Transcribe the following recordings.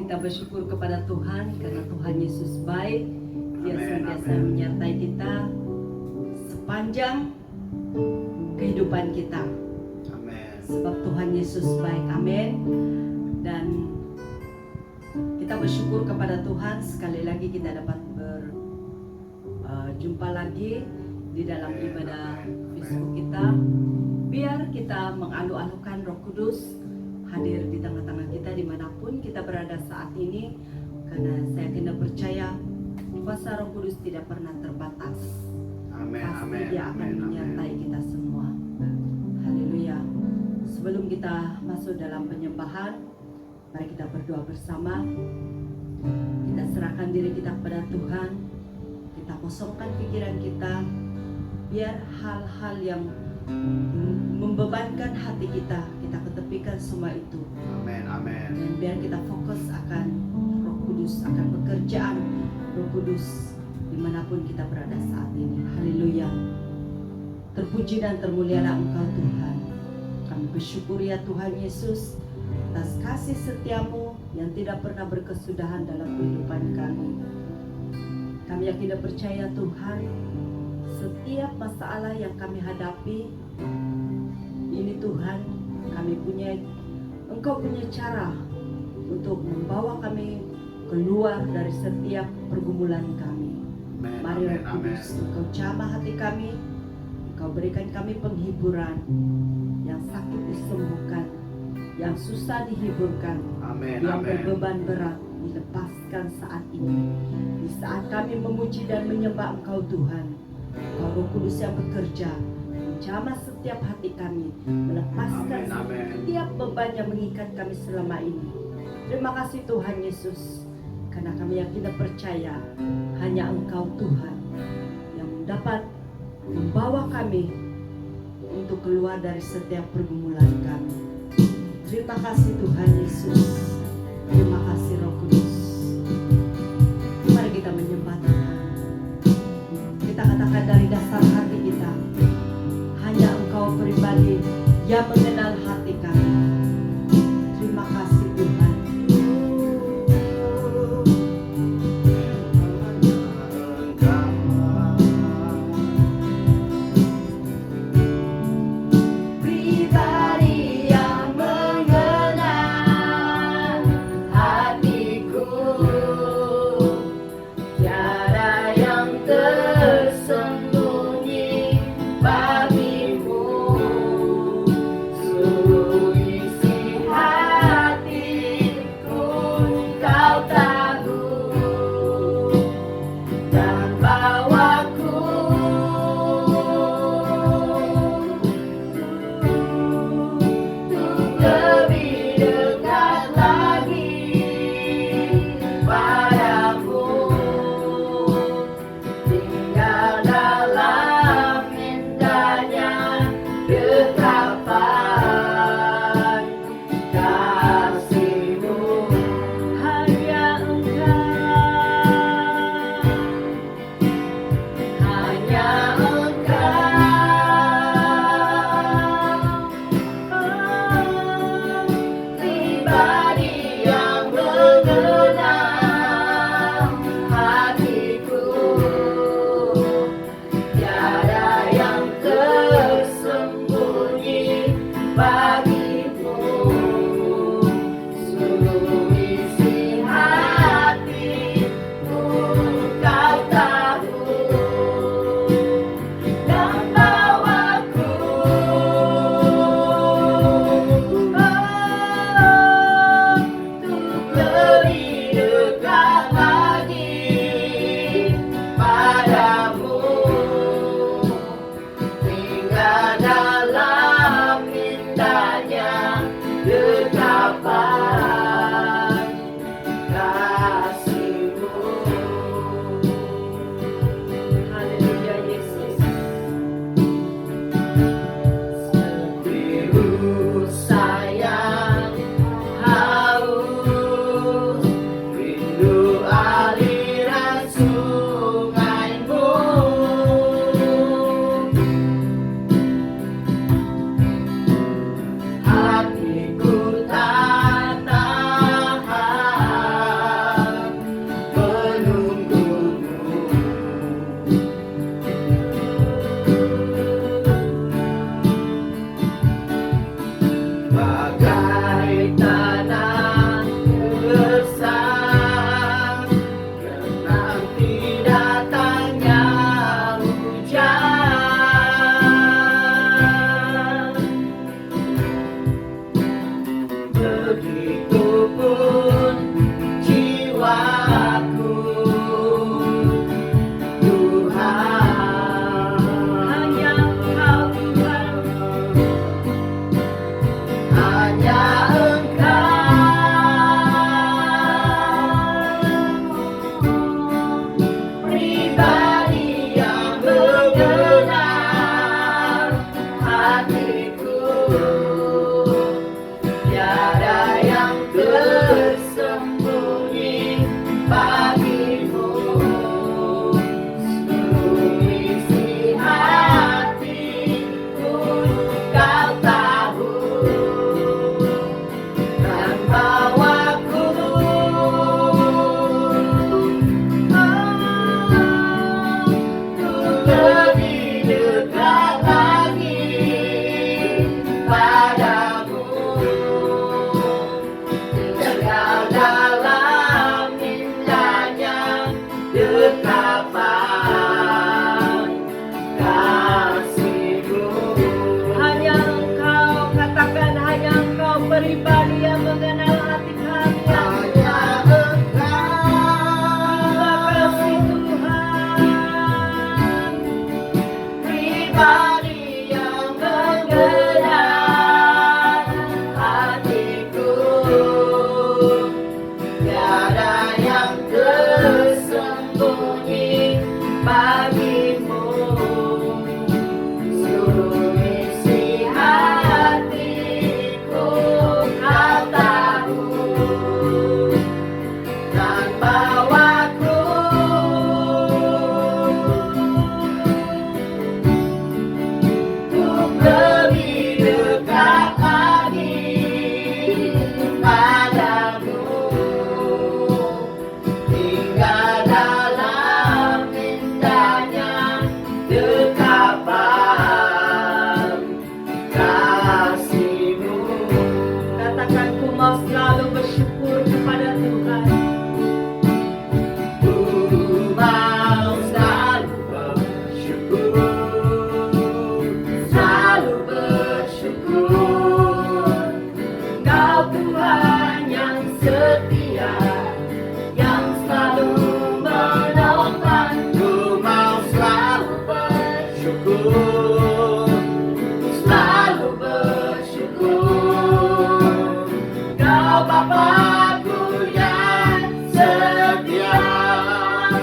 Kita bersyukur kepada Tuhan karena Tuhan Yesus baik. Dia senantiasa menyertai kita sepanjang kehidupan kita. Amin. Sebab Tuhan Yesus baik. Amin. Dan kita bersyukur kepada Tuhan sekali lagi kita dapat berjumpa lagi di dalam ibadah Facebook kita. Biar kita mengalu-alukan Roh Kudus hadir di tengah-tengah kita dimanapun kita berada saat ini, karena saya kena percaya kuasa Roh Kudus tidak pernah terbatas. Amin. Pasti Amin. Dia akan Amin. menyertai kita semua. Haleluya. Sebelum kita masuk dalam penyembahan, mari kita berdoa bersama. Kita serahkan diri kita kepada Tuhan. Kita kosongkan pikiran kita, biar hal-hal yang membebankan hati kita ketepikan semua itu. Amin. Amin. Dan biar kita fokus akan Roh Kudus, akan pekerjaan Roh Kudus dimanapun kita berada saat ini. Haleluya. Terpuji dan termulialah Engkau Tuhan. Kami bersyukur ya Tuhan Yesus atas kasih setiamu yang tidak pernah berkesudahan dalam kehidupan kami. Kami yakin dan percaya Tuhan, setiap masalah yang kami hadapi ini Tuhan, Engkau punya cara untuk membawa kami keluar dari setiap pergumulan kami. Mari Roh Kudus, Engkau jamah hati kami, Engkau berikan kami penghiburan, yang sakit disembuhkan, yang susah dihiburkan, Amin. yang Amin. berbeban berat dilepaskan saat ini. Di saat kami memuji dan menyembah Engkau Tuhan, Engkau Roh Kudus yang bekerja menjamah setiap hati kami, melepaskan setiap beban yang mengikat kami selama ini. Terima kasih Tuhan Yesus, karena kami yakin dan percaya hanya Engkau Tuhan yang dapat membawa kami untuk keluar dari setiap pergumulan kami. Terima kasih Tuhan Yesus. Terima kasih Roh Kudus. Mari kita menyembah Tuhan. Kita katakan dari dasar hati kita, hanya Engkau pribadi yang mengenal hati kami. Terima kasih Tuhan. Pribadi yang mengenal hatiku, tiada yang tersembunyi bagimu. Seluruh isi bersyukur kepada Tuhan. Ku mau selalu bersyukur, selalu bersyukur. Engkau Tuhan yang setia, yang selalu menopang. Ku mau selalu bersyukur, selalu bersyukur. Kau Bapakku yang setia,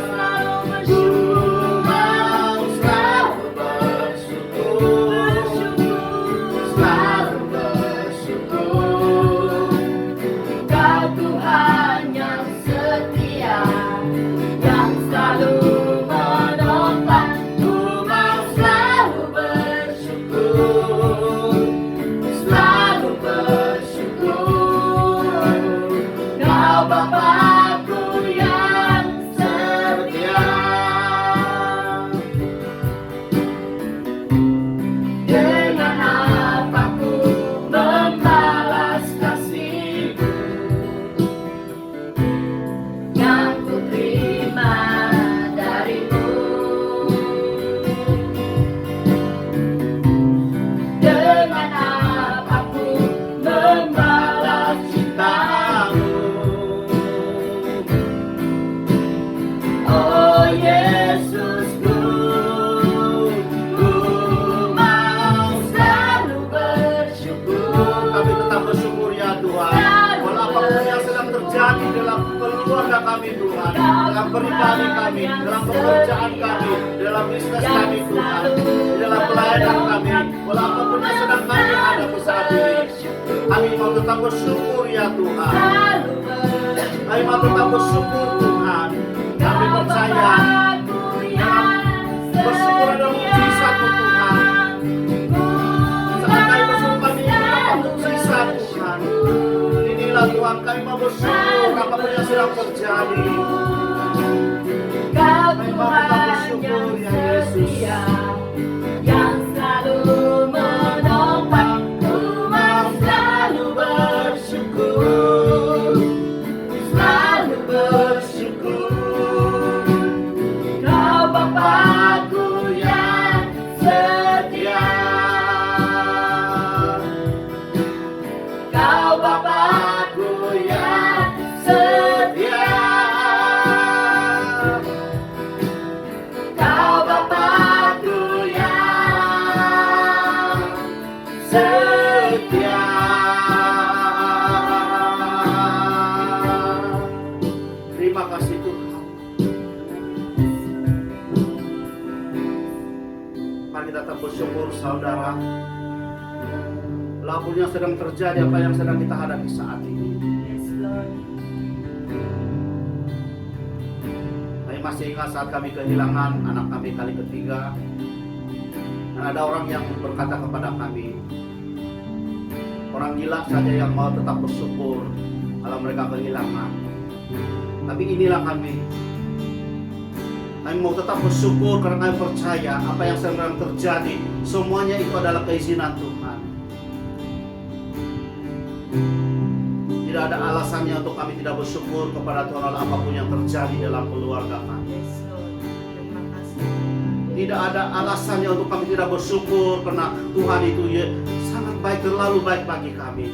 selalu bersyukur. Mau selalu bersyukur, selalu bersyukur. Kau Tuhan yang setia, yang selalu menopang. Ku mau selalu bersyukur, selalu bersyukur. Kau Bapakku yang setia. Dengan apa ku membalas kasih-Mu yang ku terima dari-Mu? Dengan apa ku membalas cinta-Mu? Oh Yesusku, ku mau selalu bersyukur. Kami tetap bersyukur ya Tuhan. Walaupun yang sedang terjadi dalam keluarga kami Tuhan, dalam pribadi kami, dalam pekerjaan kami, dalam bisnis kami Tuhan, dalam pelayanan kami, walaupun yang sedang kami hadapi saat ini, kami mau tetap bersyukur ya Tuhan. Selalu bersyukur. Kami mau tetap bersyukur Tuhan. Kami percaya bersyukur adalah mukjizat-Mu Tuhan. Saat kami bersyukur kami mendapat mukjizat Tuhan. Inilah Tuhan, kami mau bersyukur apapun yang sedang terjadi. Kau Kami mau tetap Tuhan yang bersyukur ya Yesus. setia, yang selalu menopang. Ku mau selalu bersyukur, selalu bersyukur. Kau Bapakku yang setia, Kau Bapakku yang setia. Kau Bapakku yang setia. Terima kasih Tuhan. Mari kita tetap bersyukur saudara. Walaupun yang sedang terjadi, apa yang sedang kita hadapi saat ini, Yes, Lord. kami masih ingat saat kami kehilangan anak kami kali ketiga. Dan ada orang yang berkata kepada kami, orang gila saja yang mau tetap bersyukur kalau mereka kehilangan. Tapi inilah kami. Kami mau tetap bersyukur karena kami percaya apa yang sedang terjadi, semuanya itu adalah keizinan Tuhan. Tidak ada alasannya untuk kami tidak bersyukur kepada Tuhan apapun yang terjadi dalam keluarga kami. Yes, Lord. Terima kasih. Tidak ada alasannya untuk kami tidak bersyukur karena Tuhan itu ya sangat baik, terlalu baik bagi kami.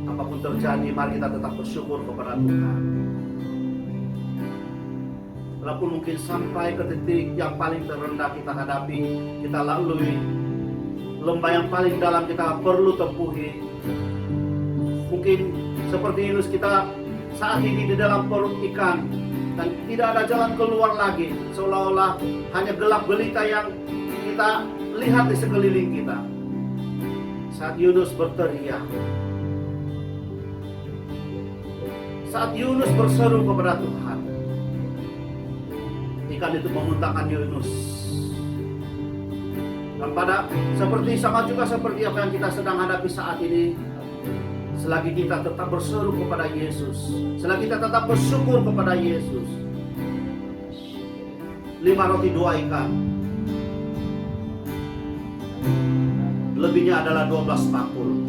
Apapun terjadi, mari kita tetap bersyukur kepada Tuhan. Walaupun mungkin sampai ke titik yang paling terendah kita hadapi, kita lalui, lembah yang paling dalam kita perlu tempuhi. Mungkin seperti Yunus, kita saat ini di dalam perut ikan dan tidak ada jalan keluar lagi, seolah-olah hanya gelap gelita yang kita lihat di sekeliling kita. Saat Yunus berteriak, saat Yunus berseru kepada Tuhan, ikan itu memuntahkan Yunus. Dan pada sama juga seperti apa yang kita sedang hadapi saat ini, selagi kita tetap berseru kepada Yesus, selagi kita tetap bersyukur kepada Yesus, 5 roti 2 ikan, lebihnya adalah 12 bakul.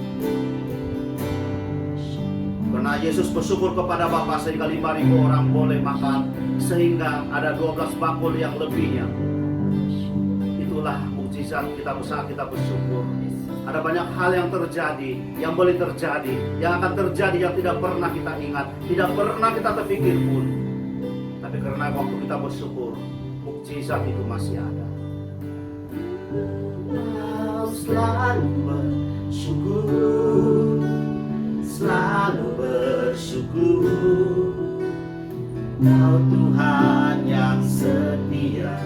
Karena Yesus bersyukur kepada Bapa sehingga 5.000 orang boleh makan, sehingga ada 12 bakul yang lebihnya. Itulah mukjizat kita saat kita bersyukur. Ada banyak hal yang terjadi, yang boleh terjadi, yang akan terjadi yang tidak pernah kita ingat, tidak pernah kita terpikir pun. Tapi karena waktu kita bersyukur, mukjizat itu masih ada. Kau selalu bersyukur, selalu bersyukur. Kau Tuhan yang setia,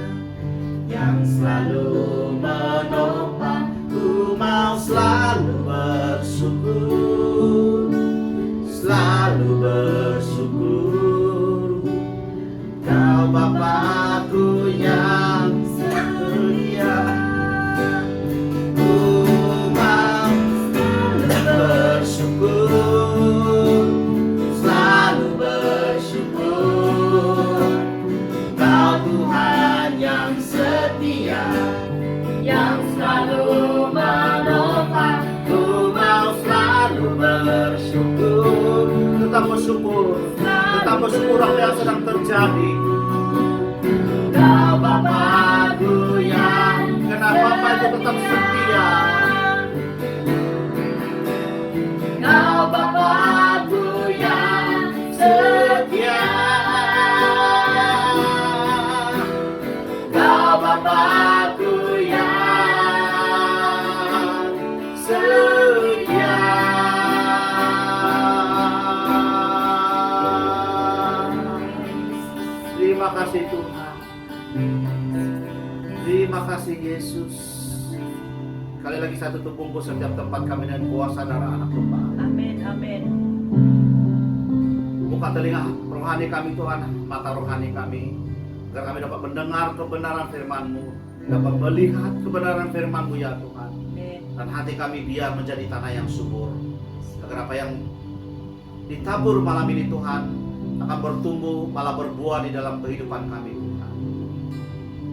yang selalu menopang. Ku mau selalu bersyukur, selalu bersyukur. Kau Bapakku yang setia. Ku mau bersyukur, selalu bersyukur. Kau Tuhan yang setia, yang selalu menopang. Ku mau selalu bersyukur. Tetap bersyukur, tetap bersyukur apa yang sedang terjadi. Kau Bapakku yang Karena Bapa itu tetap setia. Kau Bapakku yang setia. Kau Bapakku yang setia. Terima kasih Tuhan. Terima kasih Yesus. Sekali lagi saya tutup bungkus setiap tempat kami dengan kuasa darah anak domba. Amin, amin. Buka telinga rohani kami Tuhan, mata rohani kami, agar kami dapat mendengar kebenaran firman-Mu, dapat melihat kebenaran firman-Mu ya Tuhan. Amin. Dan hati kami biar menjadi tanah yang subur, agar apa yang ditabur malam ini Tuhan akan bertumbuh malah berbuah di dalam kehidupan kami Tuhan.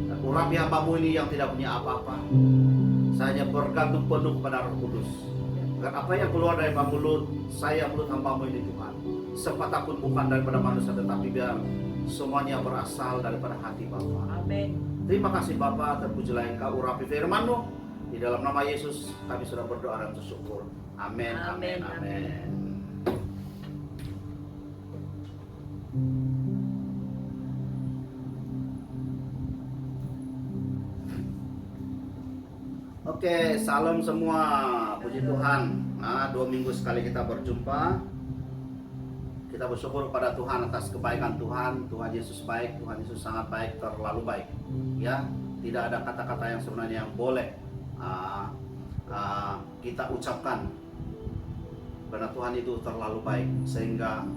Dan urapi hamba-Mu ini yang tidak punya apa-apa, saya hanya bergantung penuh kepada Roh Kudus, agar apa yang keluar dari mulut saya, mulut hamba-Mu ini Tuhan, sempat takut bukan daripada manusia, tetapi biar semuanya berasal daripada hati Bapa. Amin. Terima kasih Bapa, terpujilah Engkau, urapi firman-Mu. Di dalam nama Yesus kami sudah berdoa dan bersyukur. Amin, amin, amin. Oke, salam semua, puji Tuhan. Nah, 2 minggu sekali kita berjumpa. Kita bersyukur kepada Tuhan atas kebaikan Tuhan. Tuhan Yesus baik, Tuhan Yesus sangat baik, terlalu baik. Ya, tidak ada kata-kata yang sebenarnya yang boleh kita ucapkan. Karena Tuhan itu terlalu baik, sehingga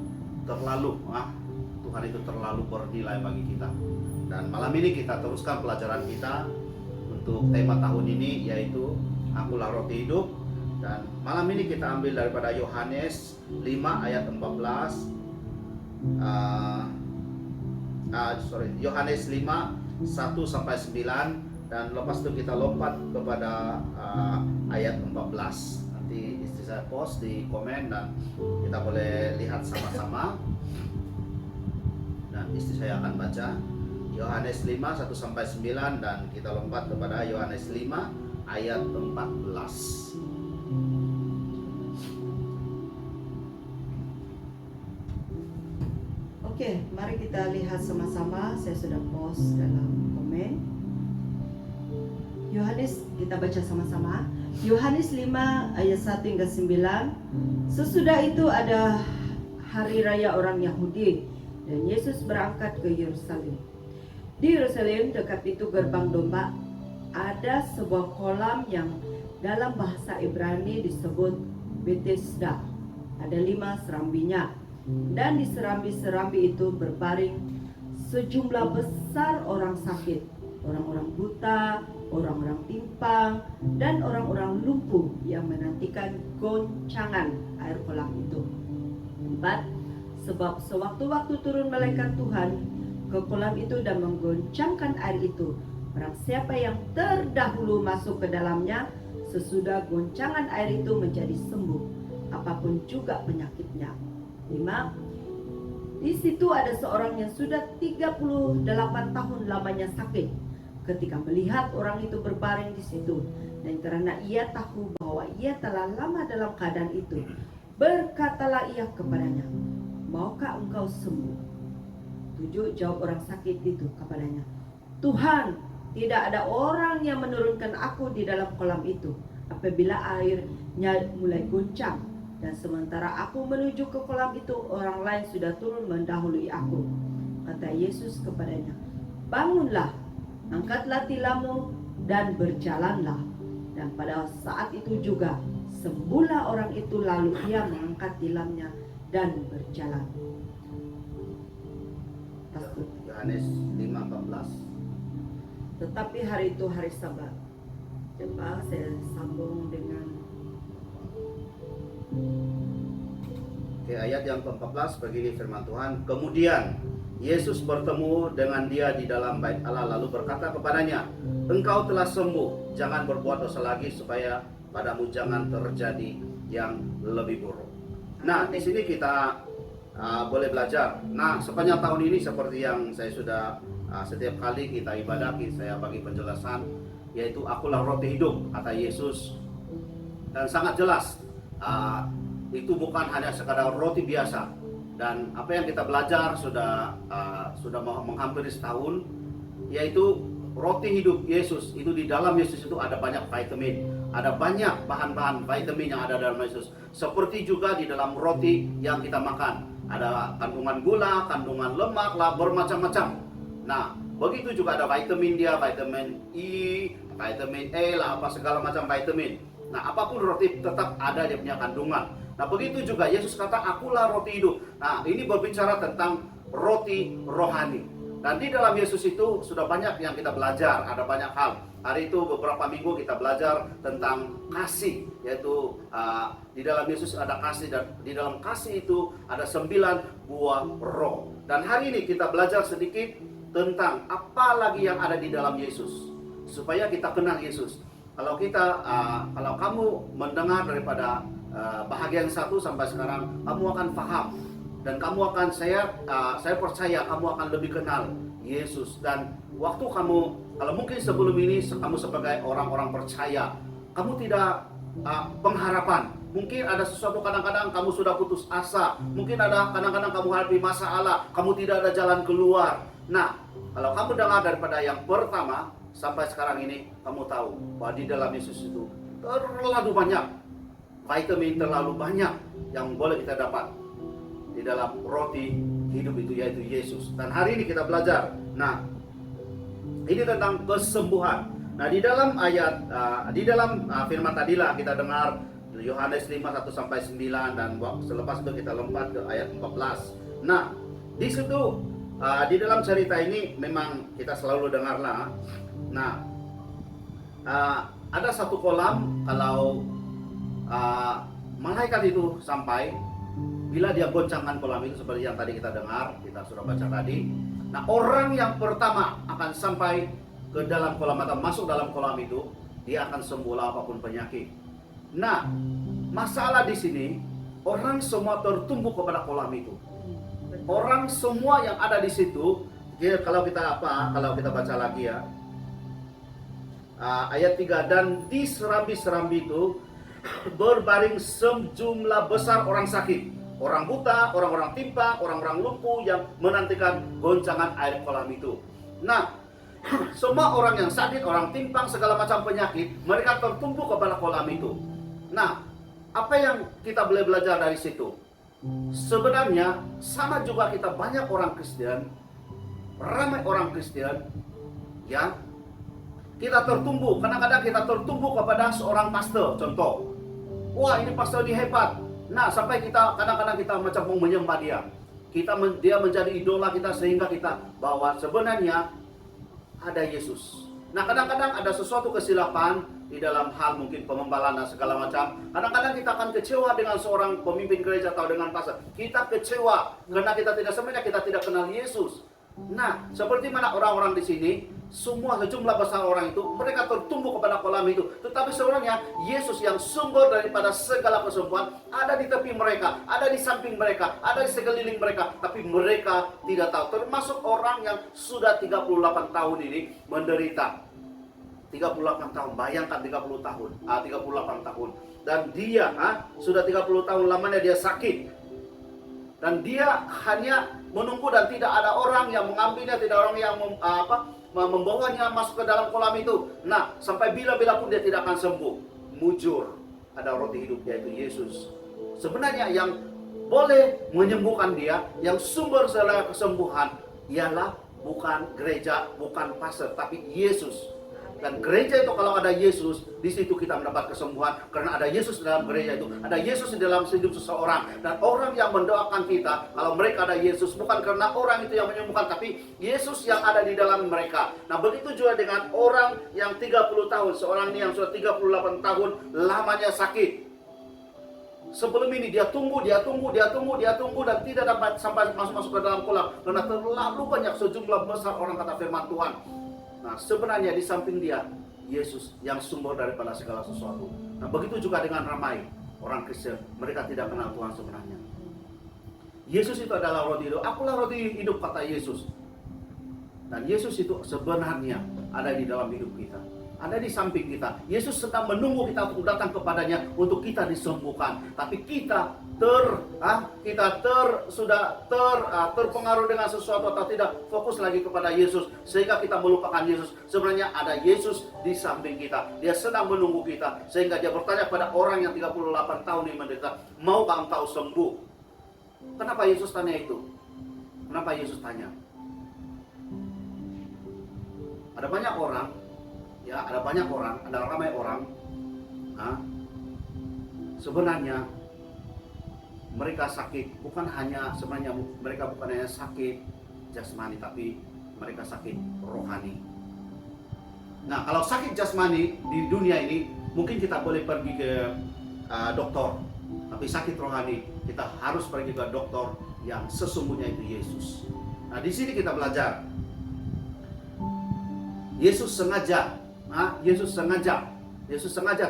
Tuhan itu terlalu bernilai bagi kita. Dan malam ini kita teruskan pelajaran kita untuk tema tahun ini, yaitu Akulah Roti Hidup. Dan malam ini kita ambil daripada Yohanes 5 ayat 14. Yohanes 5 1 sampai 9, dan lepas itu kita lompat kepada ayat 14. Nanti istri saya post di komen dan kita boleh lihat sama-sama. Dan istri saya akan baca Yohanes 5 1 sampai 9, dan kita lompat kepada Yohanes 5 ayat 14. Oke, mari kita lihat sama-sama. Saya sudah post dalam komen. Yohanes, kita baca sama-sama. Yohanes 5 ayat 1 hingga 9. Sesudah itu ada hari raya orang Yahudi, dan Yesus berangkat ke Yerusalem. Di Yerusalem, dekat pintu gerbang domba, ada sebuah kolam yang dalam bahasa Ibrani disebut Bethesda. Ada 5 serambinya. Dan di serambi-serambi itu berbaring sejumlah besar orang sakit, orang-orang buta, orang-orang timpang, dan orang-orang lumpuh yang menantikan goncangan air kolam itu. 4. Sebab sewaktu-waktu turun malaikat Tuhan ke kolam itu dan menggoncangkan air itu, barang siapa yang terdahulu masuk ke dalamnya Sesudah goncangan air itu menjadi sembuh, apapun juga penyakitnya. 5. Di situ ada seorang yang sudah 38 tahun lamanya sakit. Ketika melihat orang itu berbaring di situ, dan karena ia tahu bahwa ia telah lama dalam keadaan itu, berkatalah ia kepadanya, "Maukah engkau sembuh?" 7. Jawab orang sakit itu kepadanya, "Tuhan, tidak ada orang yang menurunkan aku di dalam kolam itu apabila airnya mulai goncang. Dan sementara aku menuju ke kolam itu, orang lain sudah turun mendahului aku." Kata Yesus kepadanya, "Bangunlah, angkatlah tilammu dan berjalanlah." Dan pada saat itu juga sembuhlah orang itu, lalu ia mengangkat tilamnya dan berjalan. Yohanes 5:14. Tetapi hari itu hari Sabat. Coba saya sambung dengan ayat yang ke-14 begini firman Tuhan. Kemudian Yesus bertemu dengan dia di dalam bait Allah lalu berkata kepadanya, "Engkau telah sembuh, jangan berbuat dosa lagi supaya padamu jangan terjadi yang lebih buruk." Nah, di sini kita boleh belajar. Nah, sepanjang tahun ini seperti yang saya sudah setiap kali kita ibadahi, saya bagi penjelasan, yaitu akulah roti hidup, kata Yesus. Dan sangat jelas, itu bukan hanya sekadar roti biasa. Dan apa yang kita belajar sudah menghampiri setahun, yaitu roti hidup Yesus. Itu di dalam Yesus itu ada banyak vitamin, ada banyak bahan-bahan vitamin yang ada dalam Yesus. Seperti juga di dalam roti yang kita makan, ada kandungan gula, kandungan lemak lah, bermacam-macam. Nah, begitu juga ada vitamin dia, vitamin E, vitamin E lah, apa segala macam vitamin. Nah, apapun roti tetap ada dia punya kandungan. Nah, begitu juga Yesus kata, "Akulah roti hidup." Nah, ini berbicara tentang roti rohani. Dan di dalam Yesus itu sudah banyak yang kita belajar, ada banyak hal. Hari itu beberapa minggu kita belajar tentang kasih, yaitu di dalam Yesus ada kasih, dan di dalam kasih itu ada 9 buah roh. Dan hari ini kita belajar sedikit tentang apa lagi yang ada di dalam Yesus, supaya kita kenal Yesus. Kalau kamu mendengar daripada bahagian 1 sampai sekarang, kamu akan paham. Dan kamu akan, saya percaya kamu akan lebih kenal Yesus. Dan waktu kamu, kalau mungkin sebelum ini kamu sebagai orang-orang percaya, kamu tidak pengharapan. Mungkin ada sesuatu, kadang-kadang kamu sudah putus asa. Mungkin ada kadang-kadang kamu hadapi masalah, kamu tidak ada jalan keluar. Nah, kalau kamu dengar daripada yang pertama sampai sekarang ini, kamu tahu bahwa di dalam Yesus itu terlalu banyak vitamin, terlalu banyak yang boleh kita dapat di dalam roti hidup itu, yaitu Yesus. Dan hari ini kita belajar. Nah, ini tentang kesembuhan. Nah, di dalam ayat, firman tadilah kita dengar Yohanes 5:1-9, dan selepas itu kita lompat ke ayat 14. Nah, di situ di dalam cerita ini memang kita selalu dengarlah. Nah, ada satu kolam, kalau malaikat itu sampai, bila dia goncangkan kolam itu seperti yang tadi kita dengar, kita sudah baca tadi. Nah, orang yang pertama akan sampai ke dalam kolam atau masuk dalam kolam itu, dia akan sembuh apapun penyakit. Nah, masalah di sini, orang semua tertumbuh kepada kolam itu. Orang semua yang ada di situ, kalau kita baca lagi ya, ayat 3, dan di serambi-serambi itu berbaring sejumlah besar orang sakit, orang buta, orang-orang timpang, orang-orang lumpuh yang menantikan goncangan air kolam itu. Nah, semua orang yang sakit, orang timpang, segala macam penyakit, mereka tertumpu kepada kolam itu. Nah, apa yang kita boleh belajar dari situ? Sebenarnya sama juga kita, banyak orang Kristen, ramai orang Kristen, ya, kita tertumbuh. Kadang-kadang kita tertumbuh kepada seorang pastor, contoh. Wah, ini pastor ini hebat. Nah, sampai kita kadang-kadang kita macam mau menyembah dia. Dia menjadi idola kita, sehingga kita bahwa sebenarnya ada Yesus. Nah, kadang-kadang ada sesuatu kesilapan di dalam hal mungkin pemembalaan dan segala macam. Kadang-kadang kita akan kecewa dengan seorang pemimpin gereja atau dengan pastor. Kita kecewa karena kita tidak, sebenarnya kita tidak kenal Yesus. Nah, seperti mana orang-orang di sini, semua sejumlah besar orang itu, mereka tertumbuh kepada kolam itu. Tetapi sebenarnya Yesus yang sumber daripada segala kesembuhan ada di tepi mereka, ada di samping mereka, ada di sekeliling mereka. Tapi mereka tidak tahu. Termasuk orang yang sudah 38 tahun ini menderita. 38 tahun, bayangkan 38 tahun. Dan dia sudah 30 tahun lamanya dia sakit. Dan dia hanya menunggu dan tidak ada orang yang mengambilnya, tidak ada orang yang membawanya masuk ke dalam kolam itu. Nah, sampai bila-bila pun dia tidak akan sembuh. Mujur, ada roti hidup yaitu Yesus. Sebenarnya yang boleh menyembuhkan dia, yang sumber segala kesembuhan ialah bukan gereja, bukan pastor, tapi Yesus. Dan gereja itu kalau ada Yesus, di situ kita mendapat kesembuhan. Karena ada Yesus dalam gereja itu, ada Yesus di dalam hidup seseorang. Dan orang yang mendoakan kita, kalau mereka ada Yesus, bukan karena orang itu yang menyembuhkan, tapi Yesus yang ada di dalam mereka. Nah, begitu juga dengan orang yang 30 tahun, seorang ini yang sudah 38 tahun lamanya sakit. Sebelum ini dia tunggu dan tidak dapat sampai masuk ke dalam kolam. Karena terlalu banyak sejumlah besar orang kata firman Tuhan. Nah, sebenarnya di samping dia, Yesus yang sumber daripada segala sesuatu. Nah, begitu juga dengan ramai orang Kristen, mereka tidak kenal Tuhan sebenarnya. Yesus itu adalah roti hidup. Akulah roti hidup, kata Yesus. Dan Yesus itu sebenarnya ada di dalam hidup kita, ada di samping kita. Yesus sedang menunggu kita untuk datang kepadanya untuk kita disembuhkan. Tapi kita sudah terpengaruh dengan sesuatu atau tidak fokus lagi kepada Yesus sehingga kita melupakan Yesus. Sebenarnya ada Yesus di samping kita. Dia sedang menunggu kita sehingga dia bertanya pada orang yang 38 tahun ini menderita, maukah engkau sembuh? Kenapa Yesus tanya itu? Kenapa Yesus tanya? Ada banyak orang, ada ramai orang. Sebenarnya mereka sakit, sebenarnya mereka bukan hanya sakit jasmani, tapi mereka sakit rohani. Nah, kalau sakit jasmani di dunia ini, mungkin kita boleh pergi ke dokter. Tapi sakit rohani, kita harus pergi ke dokter yang sesungguhnya itu Yesus. Nah, di sini kita belajar. Yesus sengaja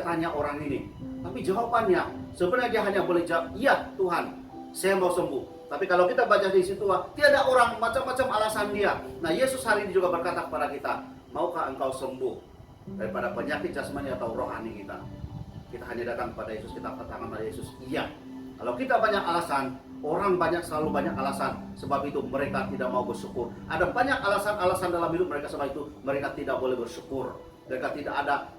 tanya orang ini. Tapi jawabannya sebenarnya dia hanya boleh jawab, iya Tuhan, saya mau sembuh. Tapi kalau kita baca di situ, tiada orang, macam-macam alasan dia. Nah, Yesus hari ini juga berkata kepada kita, maukah engkau sembuh daripada penyakit jasmani atau rohani kita? Kita hanya datang kepada Yesus, kita katakan kepada Yesus, iya. Kalau kita banyak alasan, orang selalu banyak alasan. Sebab itu mereka tidak mau bersyukur. Ada banyak alasan-alasan dalam hidup mereka, sebab itu mereka tidak boleh bersyukur. Mereka tidak ada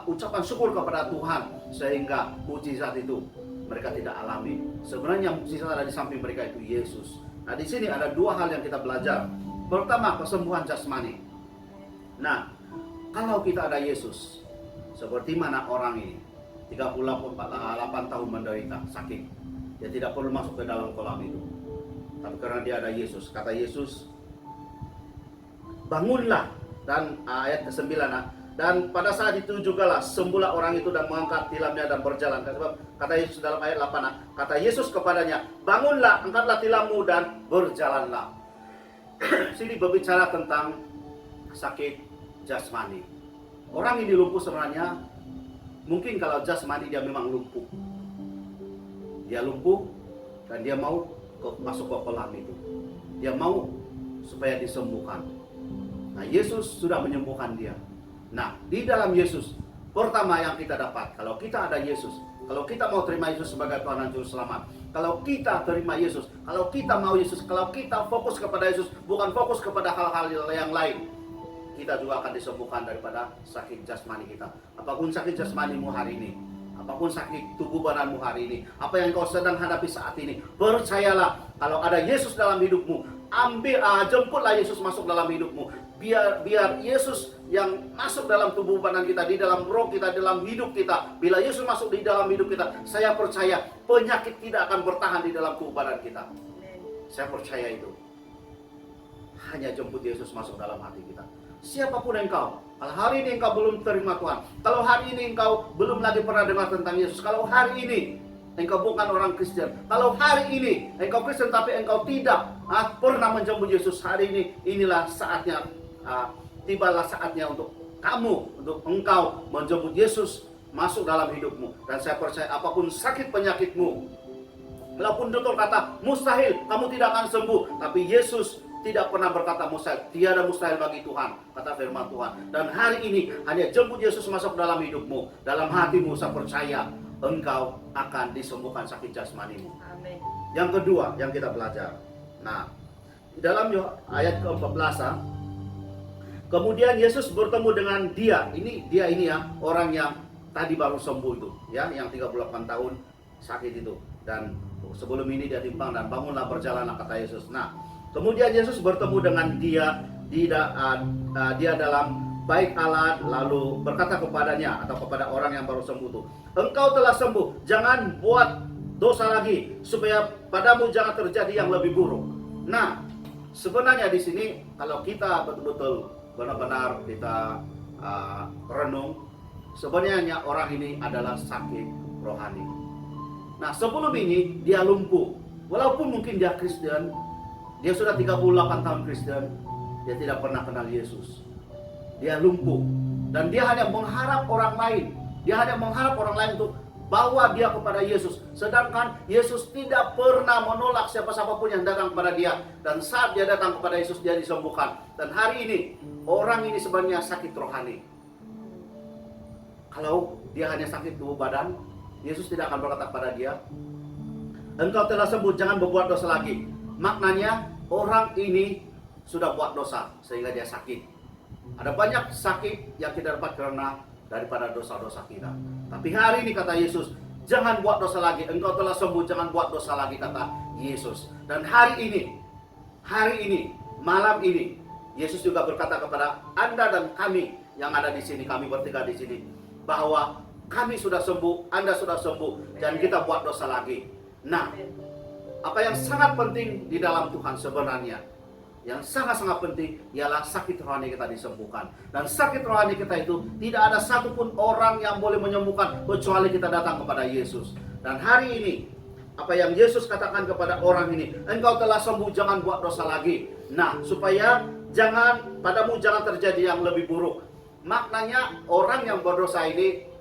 ucapan syukur kepada Tuhan, sehingga mukjizat itu mereka tidak alami. Sebenarnya mukjizat ada di samping mereka itu Yesus. Nah, di sini ada dua hal yang kita belajar. Pertama, kesembuhan jasmani. Nah, kalau kita ada Yesus, seperti mana orang ini 38 tahun menderita sakit, dia tidak perlu masuk ke dalam kolam itu. Tapi karena dia ada Yesus, kata Yesus, bangunlah. Dan ayat ke-9, dan pada saat itu jugalah sembuhlah orang itu dan mengangkat tilamnya dan berjalan. Sebab kata Yesus dalam ayat 8, kata Yesus kepadanya, bangunlah, angkatlah tilammu dan berjalanlah. Sini berbicara tentang sakit jasmani. Orang ini lumpuh sebenarnya, mungkin kalau jasmani dia memang lumpuh. Dia lumpuh dan dia mau masuk ke kolam itu. Dia mau supaya disembuhkan. Nah, Yesus sudah menyembuhkan dia. Nah, di dalam Yesus, pertama yang kita dapat, kalau kita ada Yesus, kalau kita mau terima Yesus sebagai Tuhan dan Juru Selamat, kalau kita terima Yesus, kalau kita mau Yesus, kalau kita fokus kepada Yesus, bukan fokus kepada hal-hal yang lain, kita juga akan disembuhkan daripada sakit jasmani kita. Apapun sakit jasmanimu hari ini, apapun sakit tubuh badanmu hari ini, apa yang kau sedang hadapi saat ini, percayalah, kalau ada Yesus dalam hidupmu, jemputlah Yesus masuk dalam hidupmu. Biar Yesus yang masuk dalam tubuh badan kita, di dalam roh kita, dalam hidup kita. Bila Yesus masuk di dalam hidup kita, saya percaya penyakit tidak akan bertahan di dalam tubuh badan kita. Saya percaya itu. Hanya jemput Yesus masuk dalam hati kita. Siapapun engkau, kalau hari ini engkau belum terima Tuhan, kalau hari ini engkau belum lagi pernah dengar tentang Yesus, kalau hari ini engkau bukan orang Kristen, kalau hari ini engkau Kristen tapi engkau tidak pernah menjemput Yesus, hari ini inilah saatnya tibalah saatnya untuk engkau menjemput Yesus masuk dalam hidupmu. Dan saya percaya apapun sakit penyakitmu, walaupun dokter kata mustahil, kamu tidak akan sembuh, tapi Yesus tidak pernah berkata mustahil. Tiada mustahil bagi Tuhan, kata firman Tuhan. Dan hari ini hanya jemput Yesus masuk dalam hidupmu, dalam hatimu. Saya percaya engkau akan disembuhkan sakit jasmanimu. Amin. Yang kedua yang kita belajar, nah di dalam ayat ke-14, kemudian Yesus bertemu dengan dia ini ya, orang yang tadi baru sembuh itu ya, yang 38 tahun sakit itu, dan sebelum ini dia timpang dan bangunlah berjalanlah, kata Yesus. Nah, kemudian Yesus bertemu dengan dia dalam bait Allah, lalu berkata kepadanya atau kepada orang yang baru sembuh itu, engkau telah sembuh, jangan buat dosa lagi, supaya padamu jangan terjadi yang lebih buruk. Nah, sebenarnya di sini kalau kita betul-betul benar-benar kita renung, sebenarnya orang ini adalah sakit rohani. Nah, sebelum ini dia lumpuh. Walaupun mungkin dia Kristen, dia sudah 38 tahun Kristen, dia tidak pernah kenal Yesus. Dia lumpuh. Dan dia hanya mengharap orang lain. Dia hanya mengharap orang lain untuk bawa dia kepada Yesus. Sedangkan Yesus tidak pernah menolak siapa-siapa pun yang datang kepada dia. Dan saat dia datang kepada Yesus, dia disembuhkan. Dan hari ini, orang ini sebenarnya sakit rohani. Kalau dia hanya sakit tubuh badan, Yesus tidak akan berkata kepada dia, engkau telah sembuh, jangan berbuat dosa lagi. Maknanya orang ini sudah buat dosa sehingga dia sakit. Ada banyak sakit yang kita dapat karena daripada dosa-dosa kita. Tapi hari ini kata Yesus, jangan buat dosa lagi. Engkau telah sembuh, jangan buat dosa lagi, kata Yesus. Dan hari ini, malam ini, Yesus juga berkata kepada Anda dan kami yang ada di sini, kami bertiga di sini, bahwa kami sudah sembuh, Anda sudah sembuh, dan kita buat dosa lagi. Nah, apa yang sangat penting di dalam Tuhan sebenarnya, yang sangat-sangat penting ialah sakit rohani kita disembuhkan. Dan sakit rohani kita itu tidak ada satupun orang yang boleh menyembuhkan kecuali kita datang kepada Yesus. Dan hari ini, apa yang Yesus katakan kepada orang ini, engkau telah sembuh, jangan buat dosa lagi. Nah, supaya padamu jangan terjadi yang lebih buruk. Maknanya orang yang berdosa ini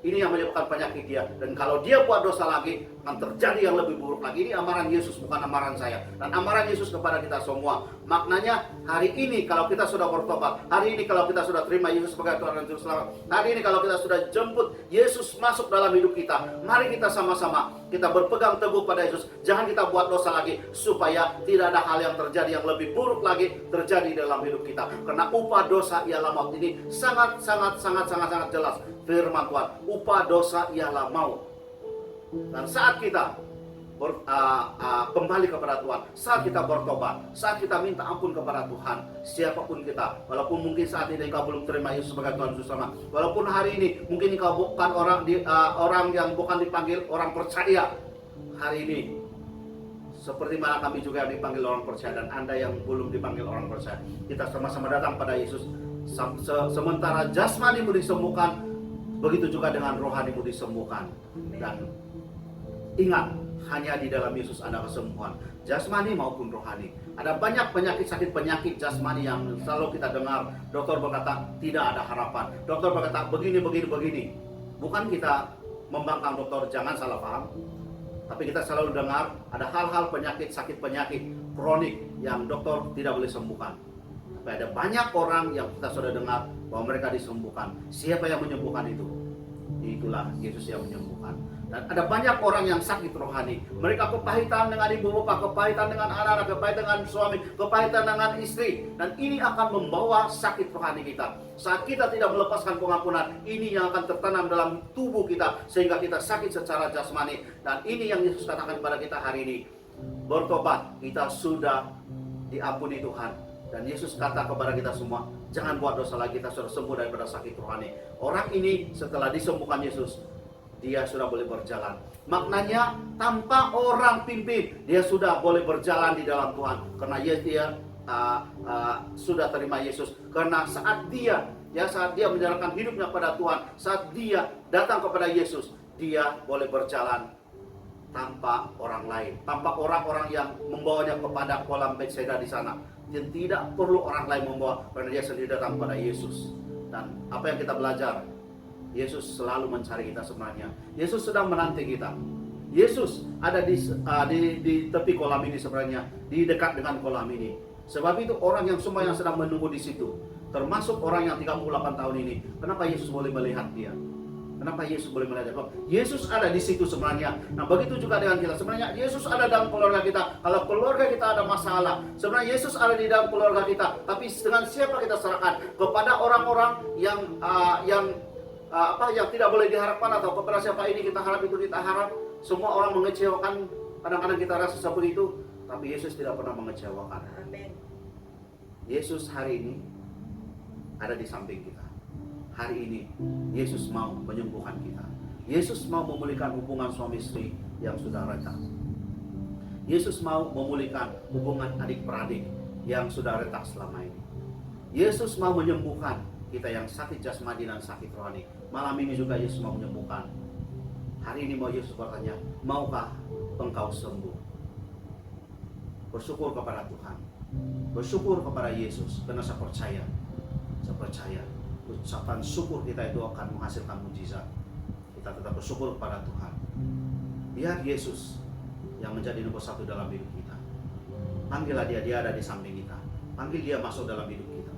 yang menyebabkan penyakit dia. Dan kalau dia buat dosa lagi, akan terjadi yang lebih buruk lagi. Ini amaran Yesus, bukan amaran saya. Dan amaran Yesus kepada kita semua. Maknanya hari ini kalau kita sudah bertobat, hari ini kalau kita sudah terima Yesus sebagai Tuhan dan Juru Selamat, hari ini kalau kita sudah jemput Yesus masuk dalam hidup kita, mari kita sama-sama kita berpegang teguh pada Yesus. Jangan kita buat dosa lagi, supaya tidak ada hal yang terjadi yang lebih buruk lagi terjadi dalam hidup kita. Karena upah dosa ialah maut. Ini sangat jelas firman Tuhan. Upah dosa ialah maut. Dan saat kita kembali kepada Tuhan, saat kita bertobat, saat kita minta ampun kepada Tuhan, siapapun kita, walaupun mungkin saat ini engkau belum terima Yesus sebagai Tuhan Yesus sama, walaupun hari ini mungkin engkau bukan orang yang bukan dipanggil orang percaya, hari ini seperti mana kami juga yang dipanggil orang percaya, dan Anda yang belum dipanggil orang percaya, kita sama-sama datang pada Yesus. Sementara jasmanimu disembuhkan, begitu juga dengan rohanimu disembuhkan. Dan ingat, hanya di dalam Yesus ada kesembuhan, jasmani maupun rohani. Ada banyak sakit penyakit jasmani yang selalu kita dengar. Dokter berkata tidak ada harapan. Dokter berkata begini. Bukan kita membangkang dokter, jangan salah paham. Tapi kita selalu dengar ada hal-hal sakit penyakit kronik yang dokter tidak boleh sembuhkan. Tapi ada banyak orang yang kita sudah dengar bahwa mereka disembuhkan. Siapa yang menyembuhkan itu? Itulah Yesus yang menyembuhkan. Dan ada banyak orang yang sakit rohani. Mereka kepahitan dengan ibu bapak, kepahitan dengan anak-anak, kepahitan dengan suami, kepahitan dengan istri. Dan ini akan membawa sakit rohani kita. Saat kita tidak melepaskan pengampunan, ini yang akan tertanam dalam tubuh kita, sehingga kita sakit secara jasmani. Dan ini yang Yesus katakan kepada kita hari ini. Bertobat, kita sudah diampuni Tuhan. Dan Yesus kata kepada kita semua, jangan buat dosa lagi, kita sudah sembuh daripada sakit rohani. Orang ini setelah disembuhkan Yesus, dia sudah boleh berjalan. Maknanya tanpa orang pimpin, dia sudah boleh berjalan di dalam Tuhan. Karena dia sudah terima Yesus. Karena saat dia menyerahkan hidupnya pada Tuhan, saat dia datang kepada Yesus, dia boleh berjalan tanpa orang lain, tanpa orang-orang yang membawanya kepada kolam Bethesda di sana. Dia tidak perlu orang lain membawa, karena dia sendiri datang kepada Yesus. Dan apa yang kita belajar, Yesus selalu mencari kita sebenarnya. Yesus sedang menanti kita. Yesus ada di tepi kolam ini sebenarnya, di dekat dengan kolam ini. Sebab itu orang yang semua yang sedang menunggu di situ, termasuk orang yang 38 tahun ini, kenapa Yesus boleh melihat dia? Kenapa Yesus boleh melihat dia? Yesus ada di situ sebenarnya. Nah, begitu juga dengan kita. Sebenarnya Yesus ada dalam keluarga kita. Kalau keluarga kita ada masalah, sebenarnya Yesus ada di dalam keluarga kita. Tapi dengan siapa kita serahkan? Kepada orang-orang yang tidak boleh diharapkan, atau kepada siapa ini kita harap, itu kita harap. Semua orang mengecewakan. Kadang-kadang kita rasa seperti itu, tapi Yesus tidak pernah mengecewakan. Amin. Yesus hari ini ada di samping kita. Hari ini Yesus mau menyembuhkan kita. Yesus mau memulihkan hubungan suami istri yang sudah retak. Yesus mau memulihkan hubungan adik-beradik yang sudah retak selama ini. Yesus mau menyembuhkan kita yang sakit jasmani dan sakit rohani. Malam ini juga Yesus mau menyembuhkan. Hari ini mau Yesus bertanya, maukah engkau sembuh? Bersyukur kepada Tuhan. Bersyukur kepada Yesus, karena saya percaya. Ucapan syukur kita itu akan menghasilkan mujizat. Kita tetap bersyukur kepada Tuhan. Biar Yesus yang menjadi nomor satu dalam hidup kita. Panggillah dia ada di samping kita. Panggil dia masuk dalam hidup kita.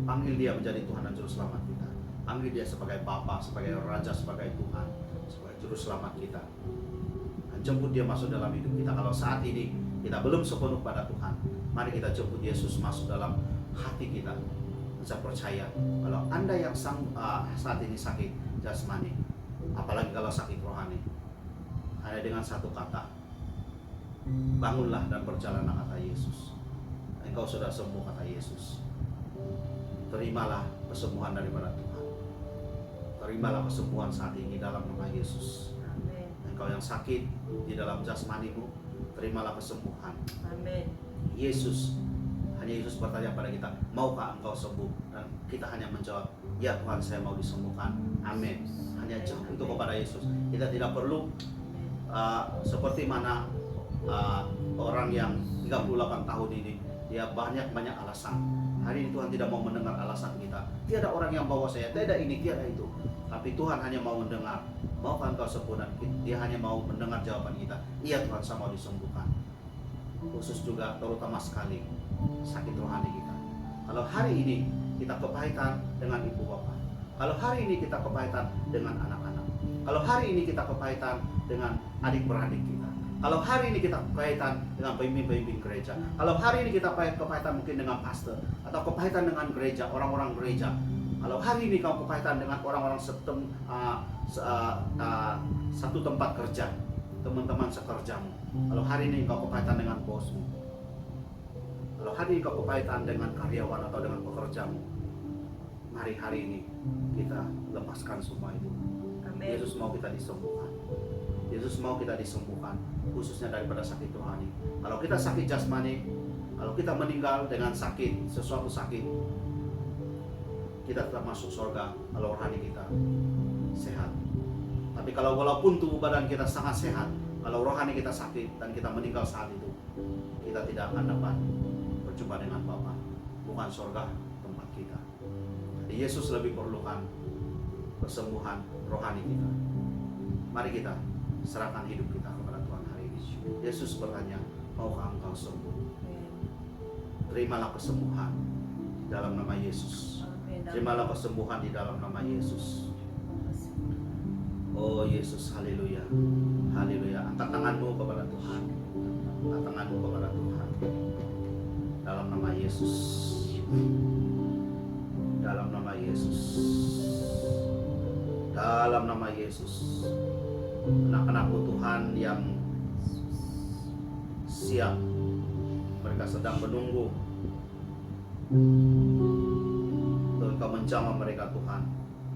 Panggil dia menjadi Tuhan dan Juru Selamat kita. Panggil dia sebagai Bapa, sebagai Raja, sebagai Tuhan, sebagai Juru Selamat kita. Dan jemput dia masuk dalam hidup kita. Kalau saat ini kita belum sepenuh pada Tuhan, mari kita jemput Yesus masuk dalam hati kita. Saya percaya kalau Anda yang saat ini sakit jasmani, apalagi kalau sakit rohani, hanya dengan satu kata, bangunlah dan berjalanlah, kata Yesus. Engkau sudah sembuh, kata Yesus. Terimalah kesembuhan daripada Tuhan. Terimalah kesembuhan saat ini dalam nama Yesus. Amin. Engkau yang sakit di dalam jasmanimu, terimalah kesembuhan. Amin. Hanya Yesus bertanya pada kita, maukah engkau sembuh? Dan kita hanya menjawab, ya Tuhan, saya mau disembuhkan. Amin. Hanya jawab itu kepada Yesus. Kita tidak perlu seperti mana orang yang 38 tahun ini, dia banyak alasan. Hari ini Tuhan tidak mau mendengar alasan kita. Tiada orang yang bawa saya, tiada ini, tiada itu. Tapi Tuhan hanya mau mendengar, maukah engkau sembuh? Dan dia hanya mau mendengar jawaban kita, iya Tuhan, saya mau disembuhkan. Khusus juga, terutama sekali, sakit rohani kita. Kalau hari ini kita kepahitan dengan ibu bapak, kalau hari ini kita kepahitan dengan anak-anak, kalau hari ini kita kepahitan dengan adik-beradik kita, kalau hari ini kita kepahitan dengan pemimpin gereja, kalau hari ini kita kepahitan mungkin dengan pastor, atau kepahitan dengan gereja, orang-orang gereja, kalau hari ini kamu kepahitan dengan orang-orang satu tempat kerja, teman-teman sekerjamu, kalau hari ini kau kepahitan dengan bosmu, kalau hari ini kau kepahitan dengan karyawan atau dengan pekerjamu, mari hari ini kita lepaskan semua itu. Amin. Yesus mau kita disembuhkan. Yesus mau kita disembuhkan, khususnya daripada sakit rohani. Kalau kita sakit jasmani, kalau kita meninggal dengan sakit, sesuatu sakit, kita tetap masuk surga kalau rohani kita sehat. Tapi kalau walaupun tubuh badan kita sangat sehat, kalau rohani kita sakit dan kita meninggal saat itu, kita tidak akan dapat berjumpa dengan Bapa. Bukan surga tempat kita. Jadi Yesus lebih perlukan kesembuhan rohani kita. Mari kita serahkan hidup kita kepada Tuhan hari ini. Yesus bertanya, maukah engkau sembuh? Terimalah kesembuhan di dalam nama Yesus. Terimalah kesembuhan di dalam nama Yesus. Oh Yesus, haleluya, haleluya. Angkat tanganmu kepada Tuhan, angkat tanganmu kepada Tuhan. Dalam nama Yesus, dalam nama Yesus, dalam nama Yesus. Anak-anakmu Tuhan yang siap, mereka sedang menunggu untuk Engkau menjamah mereka Tuhan.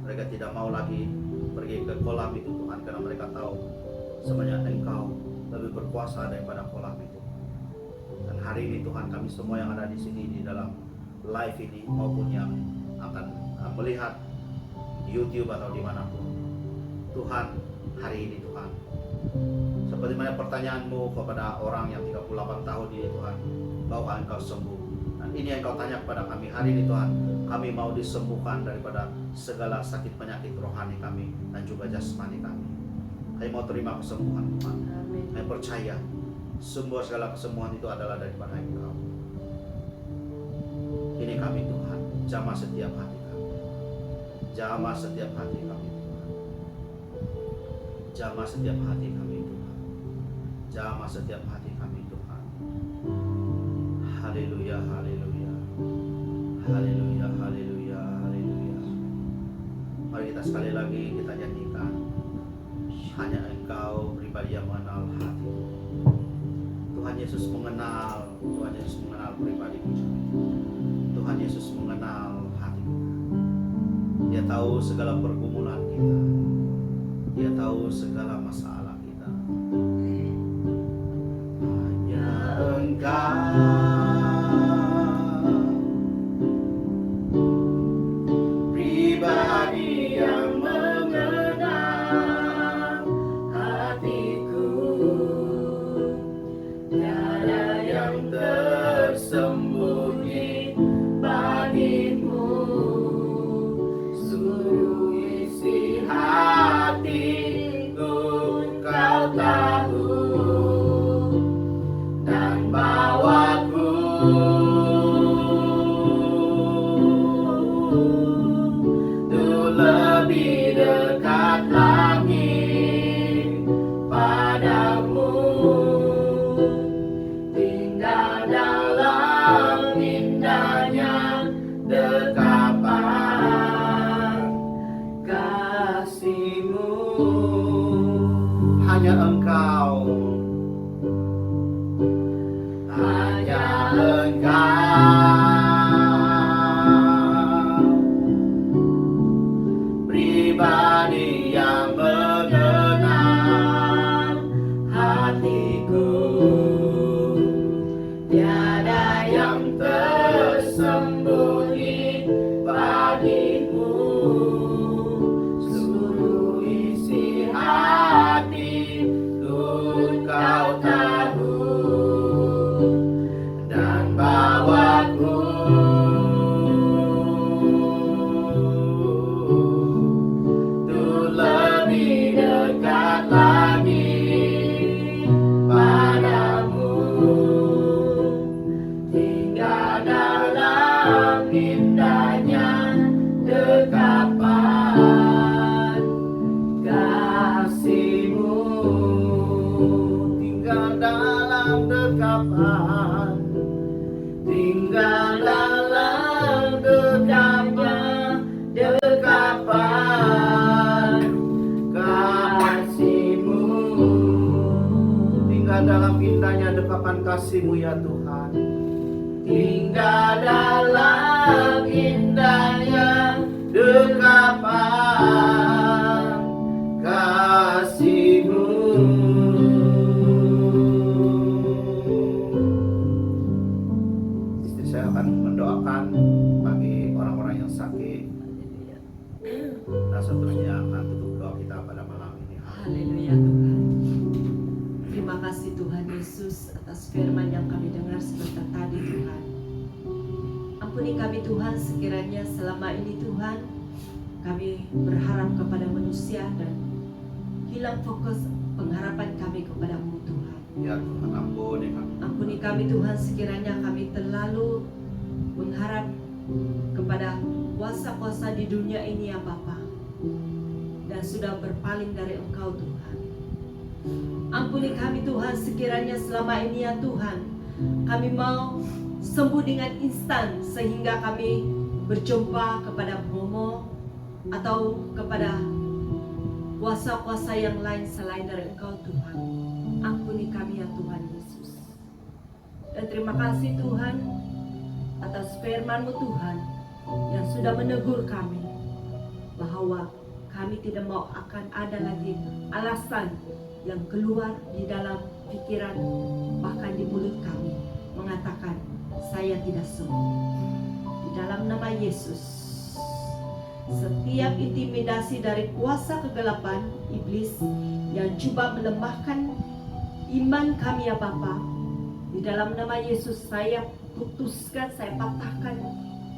Mereka tidak mau lagi pergi ke kolam itu Tuhan, karena mereka tahu sebenarnya Engkau lebih berkuasa daripada kolam itu. Dan hari ini Tuhan, kami semua yang ada di sini di dalam live ini maupun yang akan melihat di YouTube atau dimanapun, Tuhan, hari ini Tuhan, seperti mana pertanyaanmu kepada orang yang 38 tahun ini Tuhan, maukah engkau sembuh? Dan ini yang Kau tanya kepada kami hari ini Tuhan. Kami mau disembuhkan daripada segala sakit penyakit rohani kami dan juga jasmani kami. Kami mau terima kesembuhan Tuhan. Amin. Kami percaya sumber segala kesembuhan itu adalah daripada Engkau. Ini kami Tuhan, jamah setiap hati kami. Jamah setiap hati kami Tuhan. Jamah setiap hati kami Tuhan. Jamah setiap hati kami Tuhan. Haleluya, haleluya. Haleluya, haleluya, haleluya. Mari kita sekali lagi kita nyanyikan. Hanya Engkau pribadi yang mengenal hati. Tuhan Yesus mengenal, Tuhan Yesus mengenal pribadi kita. Tuhan Yesus mengenal hati kita. Dia tahu segala pergumulan kita. Dia tahu segala masalah kita. Hanya Engkau pribadi yang mengenal hatiku. Tiada yang tersembunyi bagimu. Seluruh isi hatiku Kau tahu, dan bawaku untuk lebih dekat lagi padamu. Tinggal dalam indahnya dekapan kasih-Mu. Hanya Engkau, hanya Engkau pribadi yang mengenal hatiku. Tiada yang tersembunyi bagimu. Seluruh isi hatiku Kau tahu, dan bawaku untuk lebih dekat lagi padamu. Tinggal dalam indahnya dekapan kasih-Mu. Tinggal dalam dekapan, tinggal dalam dekapan kasih-Mu. Tinggal dalam indahnya dekapan kasih-Mu ya Tuhan. Tinggal dalam indahnya dekapan kasih-Mu. Istri saya akan mendoakan bagi orang-orang yang sakit, dan seterusnya akan tutup doa kita pada malam ini. Haleluya Tuhan. Terima kasih Tuhan Yesus atas firman yang kami dengar sebentar tadi Tuhan. Ampuni kami Tuhan sekiranya selama ini Tuhan kami berharap kepada manusia dan hilang fokus pengharapan kami kepada-Mu Tuhan. Ya Tuhan, ampuni kami. Ampuni kami Tuhan sekiranya kami terlalu mengharap kepada kuasa-kuasa di dunia ini ya Bapa, dan sudah berpaling dari Engkau Tuhan. Ampuni kami Tuhan sekiranya selama ini ya Tuhan kami mau sembuh dengan instan sehingga kami berjumpa kepada Momo atau kepada kuasa-kuasa yang lain selain dari Engkau Tuhan. Ampuni kami ya Tuhan Yesus. Dan terima kasih Tuhan atas firman-Mu Tuhan yang sudah menegur kami bahwa kami tidak mau akan ada lagi alasan yang keluar di dalam pikiran bahkan di mulut kami mengatakan saya tidak sembuh. Di dalam nama Yesus, setiap intimidasi dari kuasa kegelapan iblis yang coba melemahkan iman kami ya Bapa, di dalam nama Yesus saya putuskan, saya patahkan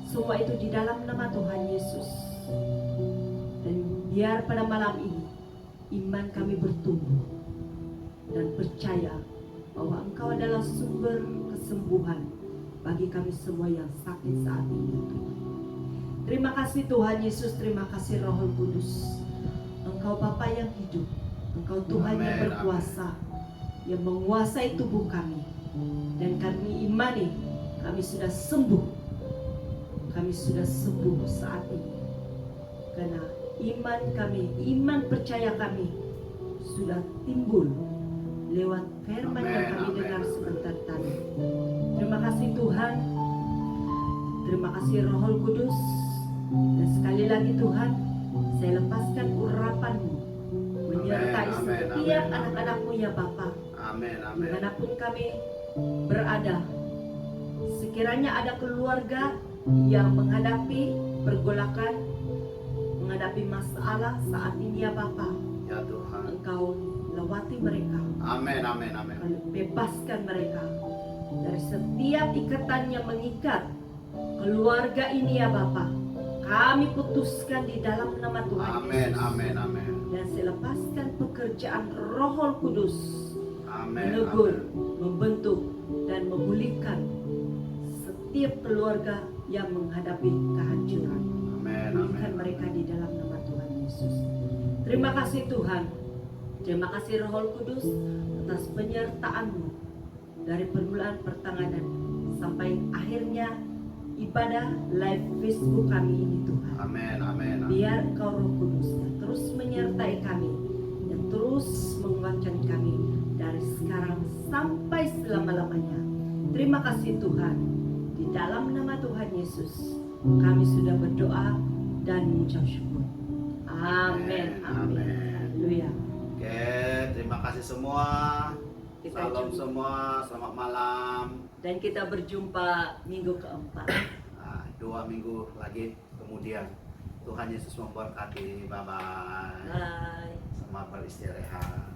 semua itu di dalam nama Tuhan Yesus. Dan biar pada malam ini iman kami bertumbuh dan percaya bahwa Engkau adalah sumber kesembuhan bagi kami semua yang sakit saat ini, Tuhan. Terima kasih Tuhan Yesus, terima kasih Roh Kudus. Engkau Bapa yang hidup, Engkau Tuhan yang Amin, berkuasa, yang menguasai tubuh kami. Dan kami imani, kami sudah sembuh. Kami sudah sembuh saat ini. Karena iman kami, iman percaya kami sudah timbul lewat firman yang kami Amin, dengar amin. sebentar tadi. Terima kasih Tuhan. Terima kasih Roh Kudus. Dan sekali lagi Tuhan, saya lepaskan urapan-Mu menyertai Amin, amin, setiap amin, anak-anak-Mu ya Bapa. Amin, amin. Dimanapun kami berada, sekiranya ada keluarga yang menghadapi pergolakan, menghadapi masalah saat ini ya Bapa, Ya Tuhan. Engkau lewati mereka, Amin, amin, amin. bebaskan mereka dari setiap ikatan yang mengikat keluarga ini ya Bapa. Kami putuskan di dalam nama Tuhan Amin, Yesus. amin, amin. Dan saya lepaskan pekerjaan Roh Kudus Amin, menegur, amin. membentuk, dan memulihkan setiap keluarga yang menghadapi kehancuran. Amin, Pulihkan amin. mereka di dalam nama Tuhan Yesus. Terima kasih Tuhan. Terima kasih Roh Kudus atas penyertaan-Mu dari permulaan pertengahan sampai akhirnya ibadah live Facebook kami ini Tuhan. Amin, amin. Biar Engkau Roh Kudus yang terus menyertai kami, yang terus menguatkan kami dari sekarang sampai selama-lamanya. Terima kasih Tuhan. Di dalam nama Tuhan Yesus kami sudah berdoa dan mengucap syukur. Amin. Amin. Haleluya. Oke, terima kasih semua. Kita Salam jumpa. semua, selamat malam. Dan kita berjumpa minggu keempat. Nah, 2 minggu lagi kemudian. Tuhan Yesus memberkati. Bye-bye. Bye. Selamat beristirahat.